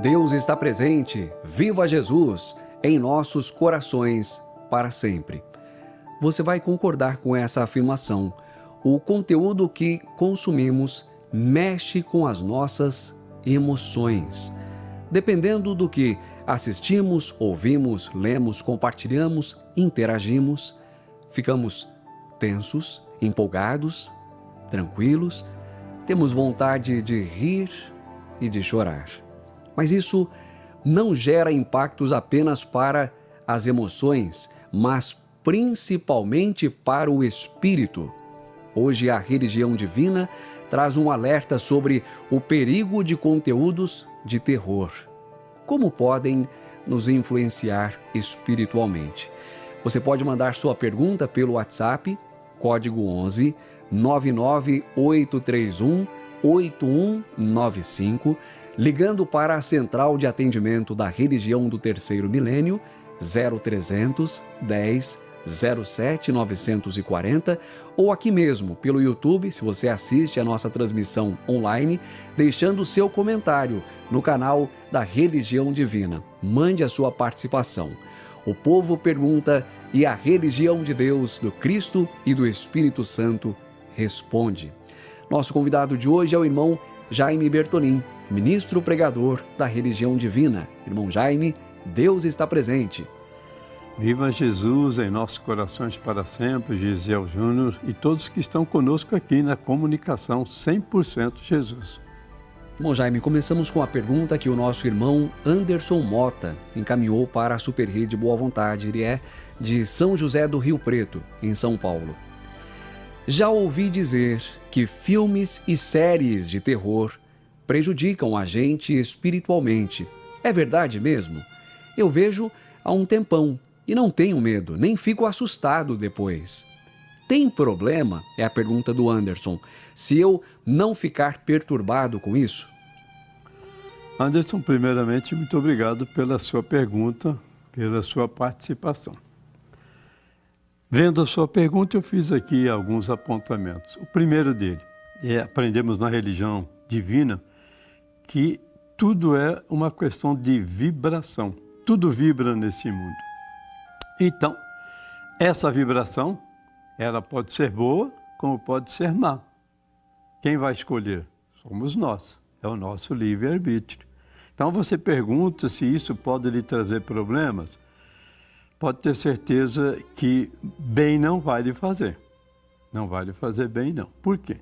Deus está presente, viva Jesus, em nossos corações para sempre. Você vai concordar com essa afirmação. O conteúdo que consumimos mexe com as nossas emoções. Dependendo do que assistimos, ouvimos, lemos, compartilhamos, interagimos, ficamos tensos, empolgados, tranquilos, temos vontade de rir e de chorar. Mas isso não gera impactos apenas para as emoções, mas principalmente para o espírito. Hoje a religião divina traz um alerta sobre o perigo de conteúdos de terror. Como podem nos influenciar espiritualmente? Você pode mandar sua pergunta pelo WhatsApp, código 11 99831 8195, ligando para a Central de Atendimento da Religião do Terceiro Milênio, 0300 10 07 940, ou aqui mesmo pelo YouTube, se você assiste a nossa transmissão online, deixando seu comentário no canal da Religião Divina. Mande a sua participação. O povo pergunta e a religião de Deus, do Cristo e do Espírito Santo responde. Nosso convidado de hoje é o irmão Jaime Bertolin, ministro pregador da Religião Divina. Irmão Jaime, Deus está presente. Viva Jesus em nossos corações para sempre, Gisel Júnior e todos que estão conosco aqui na comunicação 100% Jesus. Bom, Jaime, começamos com a pergunta que o nosso irmão Anderson Mota encaminhou para a Super Rede Boa Vontade. Ele é de São José do Rio Preto, em São Paulo. Já ouvi dizer que filmes e séries de terror prejudicam a gente espiritualmente. É verdade mesmo? Eu vejo há um tempão e não tenho medo, nem fico assustado depois. Tem problema? É a pergunta do Anderson. Se eu não ficar perturbado com isso? Anderson, primeiramente, muito obrigado pela sua pergunta, pela sua participação. Vendo a sua pergunta, eu fiz aqui alguns apontamentos. O primeiro dele aprendemos na religião divina que tudo é uma questão de vibração. Tudo vibra nesse mundo. Então, essa vibração, ela pode ser boa, como pode ser má. Quem vai escolher? Somos nós. É o nosso livre-arbítrio. Então, você pergunta se isso pode lhe trazer problemas. Pode ter certeza que bem não vai lhe fazer. Não vai lhe fazer bem, não. Por quê?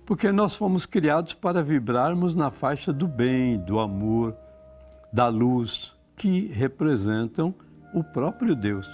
Porque nós fomos criados para vibrarmos na faixa do bem, do amor, da luz, que representam o próprio Deus.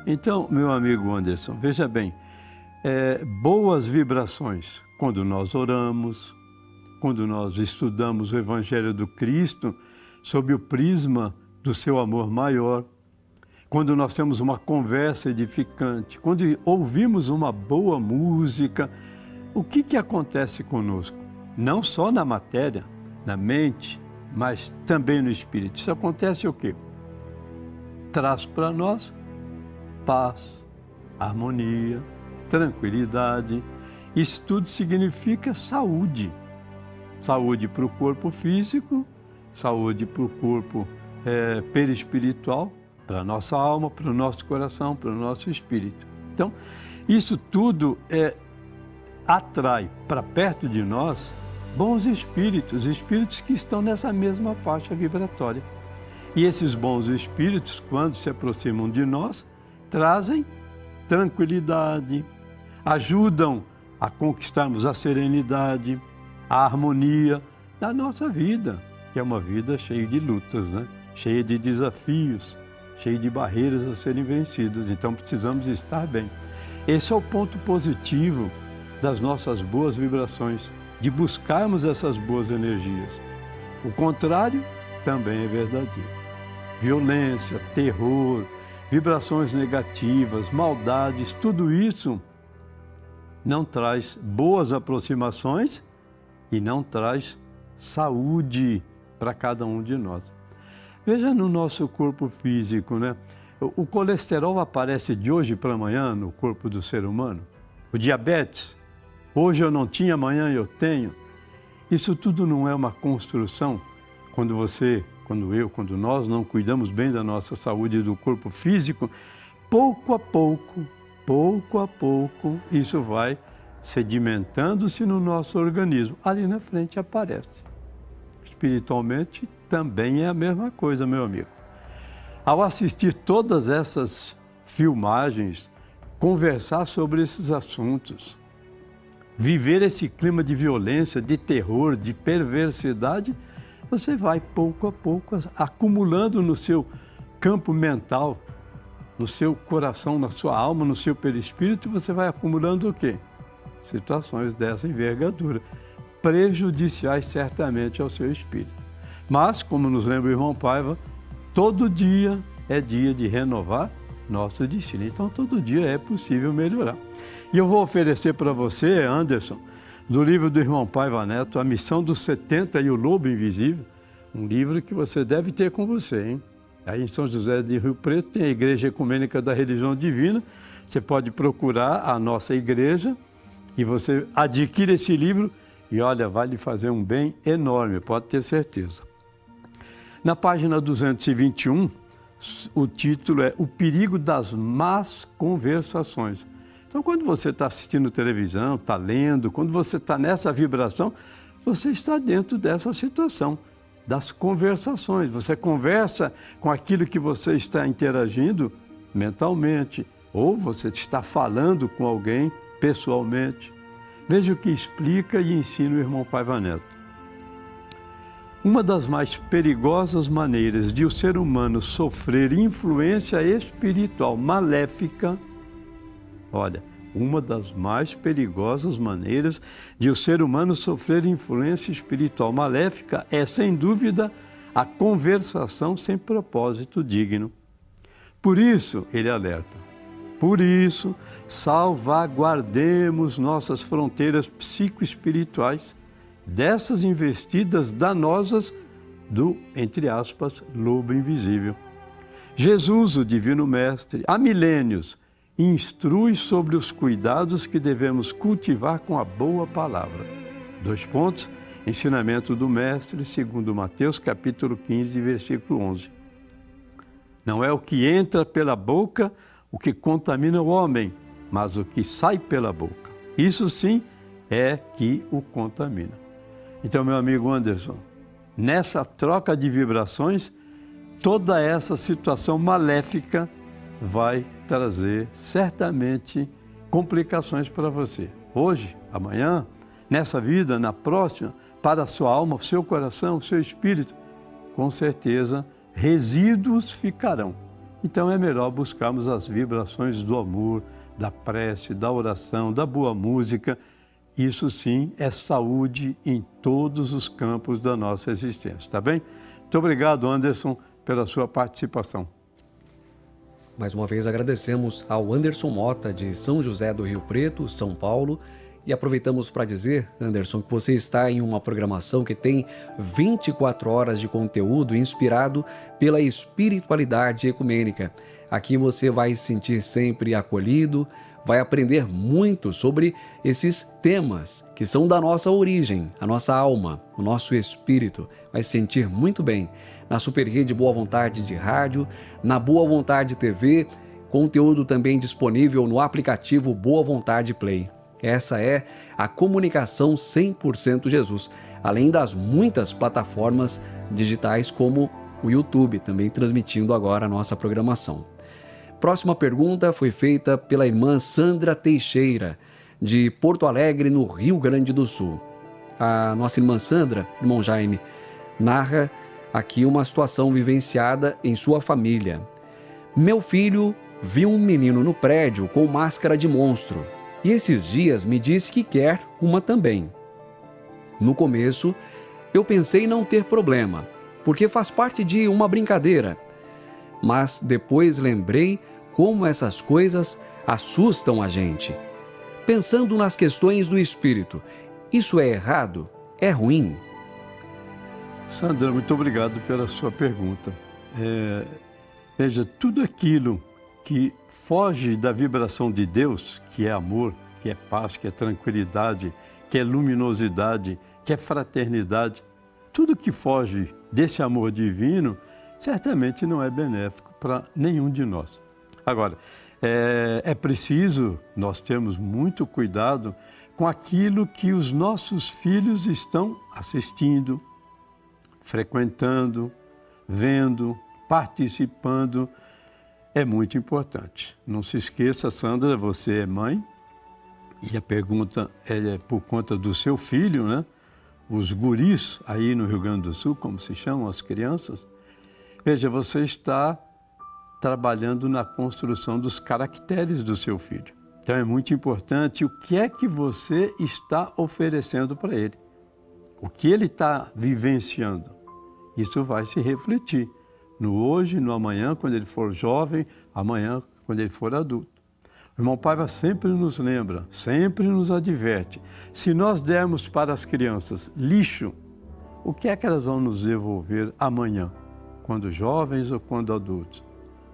Então, meu amigo Anderson, veja bem, boas vibrações, quando nós oramos, quando nós estudamos o Evangelho do Cristo, sob o prisma do seu amor maior, quando nós temos uma conversa edificante, quando ouvimos uma boa música, o que acontece conosco? Não só na matéria, na mente, mas também no espírito. Isso acontece o quê? Traz para nós paz, harmonia, tranquilidade. Isso tudo significa saúde. Saúde para o corpo físico, saúde para o corpo perispiritual, para a nossa alma, para o nosso coração, para o nosso espírito. Então, isso tudo atrai para perto de nós bons espíritos, espíritos que estão nessa mesma faixa vibratória. E esses bons espíritos, quando se aproximam de nós, trazem tranquilidade, ajudam a conquistarmos a serenidade, a harmonia na nossa vida, que é uma vida cheia de lutas, né? Cheia de desafios, cheia de barreiras a serem vencidas. Então precisamos estar bem. Esse é o ponto positivo das nossas boas vibrações, de buscarmos essas boas energias. O contrário também é verdadeiro. Violência, terror, vibrações negativas, maldades, tudo isso não traz boas aproximações e não traz saúde para cada um de nós. Veja no nosso corpo físico, né? O colesterol aparece de hoje para amanhã no corpo do ser humano. O diabetes, hoje eu não tinha, amanhã eu tenho. Isso tudo não é uma construção quando você, quando eu, quando nós não cuidamos bem da nossa saúde e do corpo físico, pouco a pouco, isso vai sedimentando-se no nosso organismo. Ali na frente aparece. Espiritualmente também é a mesma coisa, meu amigo. Ao assistir todas essas filmagens, conversar sobre esses assuntos, viver esse clima de violência, de terror, de perversidade, você vai pouco a pouco acumulando no seu campo mental, no seu coração, na sua alma, no seu perispírito, você vai acumulando o quê? Situações dessa envergadura, prejudiciais certamente ao seu espírito. Mas, como nos lembra o irmão Paiva, todo dia é dia de renovar nosso destino. Então, todo dia é possível melhorar. E eu vou oferecer para você, Anderson, do livro do irmão Paiva Neto, A Missão dos 70 e o Lobo Invisível, um livro que você deve ter com você, hein? Aí em São José de Rio Preto tem a Igreja Ecumênica da Religião Divina. Você pode procurar a nossa igreja e você adquire esse livro e olha, vai lhe fazer um bem enorme, pode ter certeza. Na página 221, o título é O Perigo das Más Conversações. Então, quando você está assistindo televisão, está lendo, quando você está nessa vibração, você está dentro dessa situação das conversações. Você conversa com aquilo que você está interagindo mentalmente, ou você está falando com alguém pessoalmente. Veja o que explica e ensina o irmão Paiva Neto. Uma das mais perigosas maneiras de o ser humano sofrer influência espiritual maléfica, olha, uma das mais perigosas maneiras de o ser humano sofrer influência espiritual maléfica é, sem dúvida, a conversação sem propósito digno. Por isso, ele alerta, por isso, salvaguardemos nossas fronteiras psicoespirituais dessas investidas danosas do, entre aspas, lobo invisível. Jesus, o Divino Mestre, há milênios, instrui sobre os cuidados que devemos cultivar com a boa palavra. 2 pontos, ensinamento do Mestre, segundo Mateus, capítulo 15, versículo 11. Não é o que entra pela boca o que contamina o homem, mas o que sai pela boca. Isso sim é que o contamina. Então, meu amigo Anderson, nessa troca de vibrações, toda essa situação maléfica vai trazer certamente complicações para você. Hoje, amanhã, nessa vida, na próxima, para a sua alma, o seu coração, o seu espírito, com certeza resíduos ficarão. Então é melhor buscarmos as vibrações do amor, da prece, da oração, da boa música. Isso sim é saúde em todos os campos da nossa existência, tá bem? Muito obrigado, Anderson, pela sua participação. Mais uma vez agradecemos ao Anderson Mota, de São José do Rio Preto, São Paulo, e aproveitamos para dizer, Anderson, que você está em uma programação que tem 24 horas de conteúdo inspirado pela espiritualidade ecumênica. Aqui você vai se sentir sempre acolhido, vai aprender muito sobre esses temas que são da nossa origem, a nossa alma, o nosso espírito. Vai se sentir muito bem na Super Rede Boa Vontade de Rádio, na Boa Vontade TV, conteúdo também disponível no aplicativo Boa Vontade Play. Essa é a comunicação 100% Jesus, além das muitas plataformas digitais como o YouTube, também transmitindo agora a nossa programação. Próxima pergunta foi feita pela irmã Sandra Teixeira, de Porto Alegre, no Rio Grande do Sul. A nossa irmã Sandra, irmão Jaime, narra aqui uma situação vivenciada em sua família. Meu filho viu um menino no prédio com máscara de monstro e esses dias me disse que quer uma também. No começo, eu pensei não ter problema, porque faz parte de uma brincadeira. Mas depois lembrei como essas coisas assustam a gente. Pensando nas questões do espírito, isso é errado? É ruim? Sandra, muito obrigado pela sua pergunta. Veja, tudo aquilo que foge da vibração de Deus, que é amor, que é paz, que é tranquilidade, que é luminosidade, que é fraternidade, tudo que foge desse amor divino, certamente não é benéfico para nenhum de nós. Agora, é preciso nós termos muito cuidado com aquilo que os nossos filhos estão assistindo, frequentando, vendo, participando. É muito importante. Não se esqueça, Sandra, você é mãe, e a pergunta é por conta do seu filho, né? Os guris aí no Rio Grande do Sul, como se chamam as crianças. Veja, você está trabalhando na construção dos caracteres do seu filho. Então é muito importante o que é que você está oferecendo para ele. O que ele está vivenciando. Isso vai se refletir no hoje, no amanhã, quando ele for jovem, amanhã, quando ele for adulto. O irmão Paiva sempre nos lembra, sempre nos adverte. Se nós dermos para as crianças lixo, o que é que elas vão nos devolver amanhã, quando jovens ou quando adultos?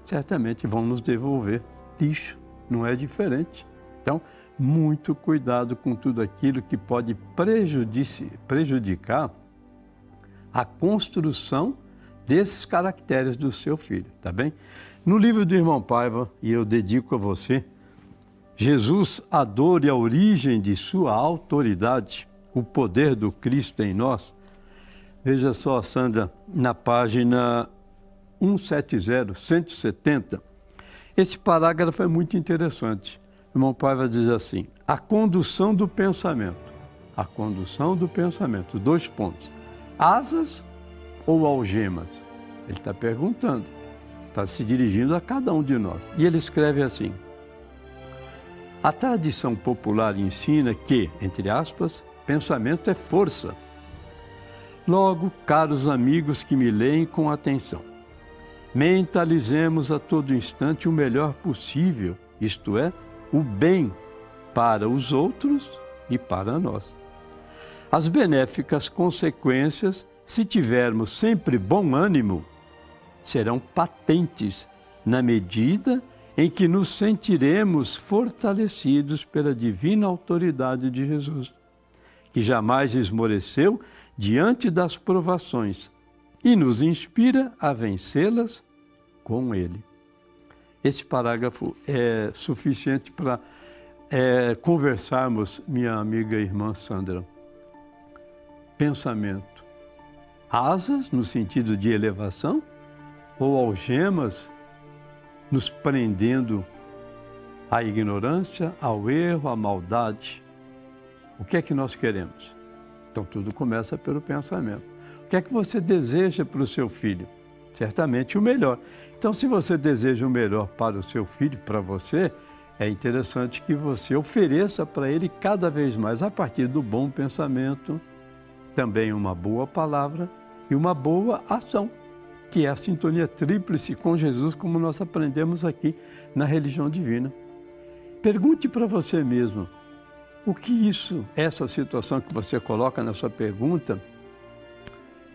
Certamente vão nos devolver lixo, não é diferente. Então, muito cuidado com tudo aquilo que pode prejudicar a construção desses caracteres do seu filho, tá bem? No livro do irmão Paiva, e eu dedico a você, Jesus, a dor e a origem de sua autoridade, o poder do Cristo em nós. Veja só, Sandra, na página 170, esse parágrafo é muito interessante. O irmão Paiva diz assim: a condução do pensamento, 2 pontos, asas ou algemas? Ele está perguntando, está se dirigindo a cada um de nós. E ele escreve assim: a tradição popular ensina que, entre aspas, pensamento é força. Logo, caros amigos que me leem com atenção, mentalizemos a todo instante o melhor possível, isto é, o bem para os outros e para nós. As benéficas consequências, se tivermos sempre bom ânimo, serão patentes na medida em que nos sentiremos fortalecidos pela divina autoridade de Jesus, que jamais esmoreceu diante das provações e nos inspira a vencê-las com Ele. Este parágrafo é suficiente para conversarmos, minha amiga e irmã Sandra. Pensamento, asas no sentido de elevação ou algemas nos prendendo à ignorância, ao erro, à maldade? O que é que nós queremos? Então tudo começa pelo pensamento. O que é que você deseja para o seu filho? Certamente o melhor. Então, se você deseja o melhor para o seu filho, para você, é interessante que você ofereça para ele cada vez mais, a partir do bom pensamento, também uma boa palavra e uma boa ação, que é a sintonia tríplice com Jesus, como nós aprendemos aqui na religião divina. Pergunte para você mesmo, o que isso, essa situação que você coloca na sua pergunta,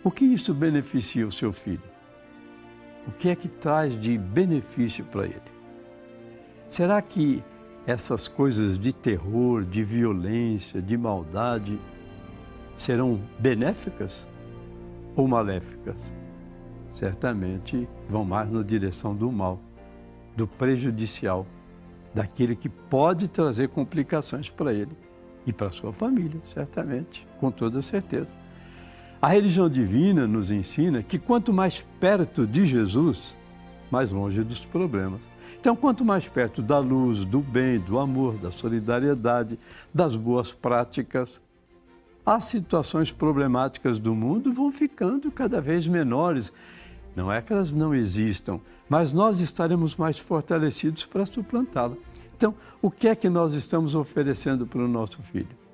o que isso beneficia o seu filho? O que é que traz de benefício para ele? Será que essas coisas de terror, de violência, de maldade, serão benéficas ou maléficas? Certamente vão mais na direção do mal, do prejudicial, daquilo que pode trazer complicações para ele e para a sua família, certamente, com toda certeza. A religião divina nos ensina que quanto mais perto de Jesus, mais longe dos problemas. Então, quanto mais perto da luz, do bem, do amor, da solidariedade, das boas práticas, as situações problemáticas do mundo vão ficando cada vez menores. Não é que elas não existam, mas nós estaremos mais fortalecidos para suplantá-la. Então, o que é que nós estamos oferecendo para o nosso filho?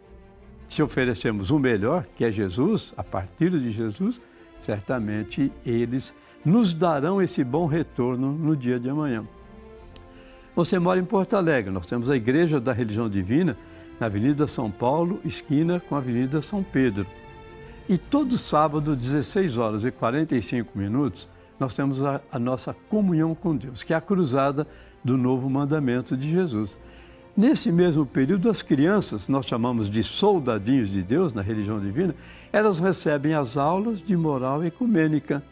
Se oferecemos o melhor, que é Jesus, a partir de Jesus, certamente eles nos darão esse bom retorno no dia de amanhã. Você mora em Porto Alegre, nós temos a Igreja da Religião Divina, na Avenida São Paulo, esquina com a Avenida São Pedro. E todo sábado, 16 horas e 45 minutos, nós temos a nossa comunhão com Deus, que é a cruzada do novo mandamento de Jesus. Nesse mesmo período, as crianças, nós chamamos de soldadinhos de Deus na religião divina, elas recebem as aulas de moral ecumênica.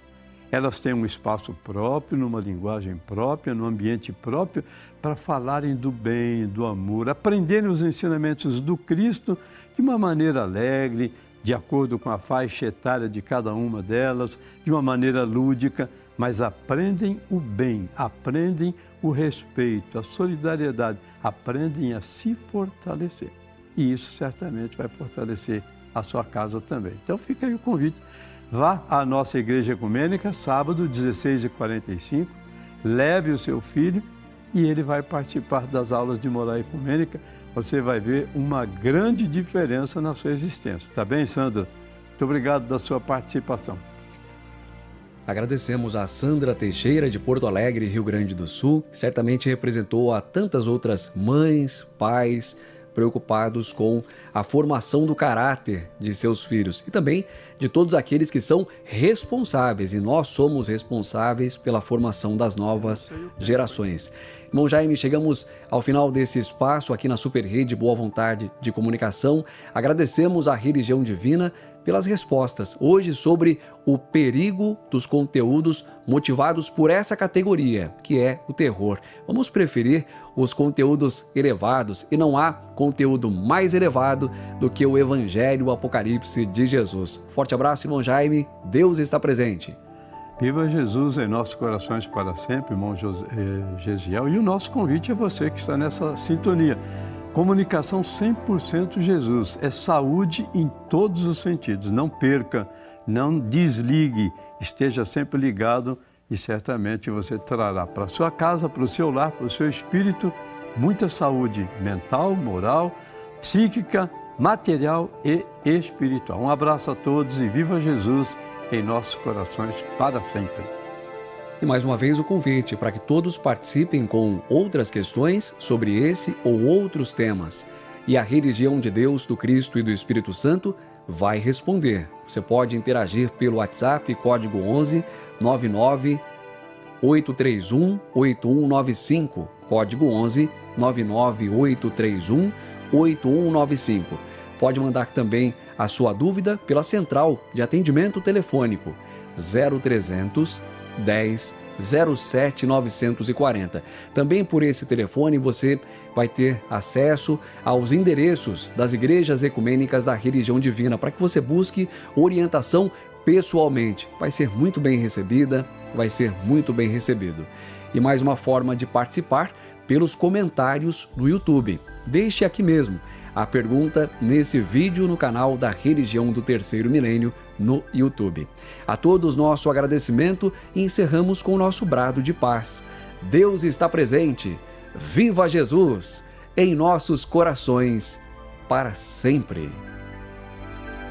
Elas têm um espaço próprio, numa linguagem própria, num ambiente próprio, para falarem do bem, do amor, aprenderem os ensinamentos do Cristo de uma maneira alegre, de acordo com a faixa etária de cada uma delas, de uma maneira lúdica, mas aprendem o bem, aprendem o respeito, a solidariedade, aprendem a se fortalecer. E isso certamente vai fortalecer a sua casa também. Então fica aí o convite. Vá à nossa Igreja Ecumênica, sábado, 16h45, leve o seu filho e ele vai participar das aulas de moral ecumênica. Você vai ver uma grande diferença na sua existência. Tá bem, Sandra? Muito obrigado da sua participação. Agradecemos a Sandra Teixeira, de Porto Alegre, Rio Grande do Sul, que certamente representou a tantas outras mães, pais, preocupados com a formação do caráter de seus filhos e também de todos aqueles que são responsáveis, e nós somos responsáveis pela formação das novas gerações. Irmão Jaime, chegamos ao final desse espaço aqui na Super Rede Boa Vontade de Comunicação. Agradecemos à Religião Divina pelas respostas hoje sobre o perigo dos conteúdos motivados por essa categoria, que é o terror. Vamos preferir os conteúdos elevados, e não há conteúdo mais elevado do que o Evangelho, o Apocalipse de Jesus. Forte abraço, irmão Jaime. Deus está presente. Viva Jesus em nossos corações para sempre, irmão Gesiel. E o nosso convite é você que está nessa sintonia. Comunicação 100% Jesus. É saúde em todos os sentidos. Não perca, não desligue. Esteja sempre ligado e certamente você trará para a sua casa, para o seu lar, para o seu espírito, muita saúde mental, moral, psíquica, material e espiritual. Um abraço a todos e viva Jesus em nossos corações para sempre. E mais uma vez o convite para que todos participem com outras questões sobre esse ou outros temas. E a Religião de Deus, do Cristo e do Espírito Santo vai responder. Você pode interagir pelo WhatsApp, código 11 99 831 8195, código 11 99 831 8195. Pode mandar também a sua dúvida pela central de atendimento telefônico 0300 10 07 940. Também por esse telefone você vai ter acesso aos endereços das igrejas ecumênicas da Religião Divina para que você busque orientação pessoalmente. Vai ser muito bem recebida, vai ser muito bem recebido. E mais uma forma de participar pelos comentários no YouTube. Deixe aqui mesmo a pergunta nesse vídeo no canal da Religião do Terceiro Milênio no YouTube. A todos nosso agradecimento e encerramos com o nosso brado de paz. Deus está presente. Viva Jesus em nossos corações para sempre.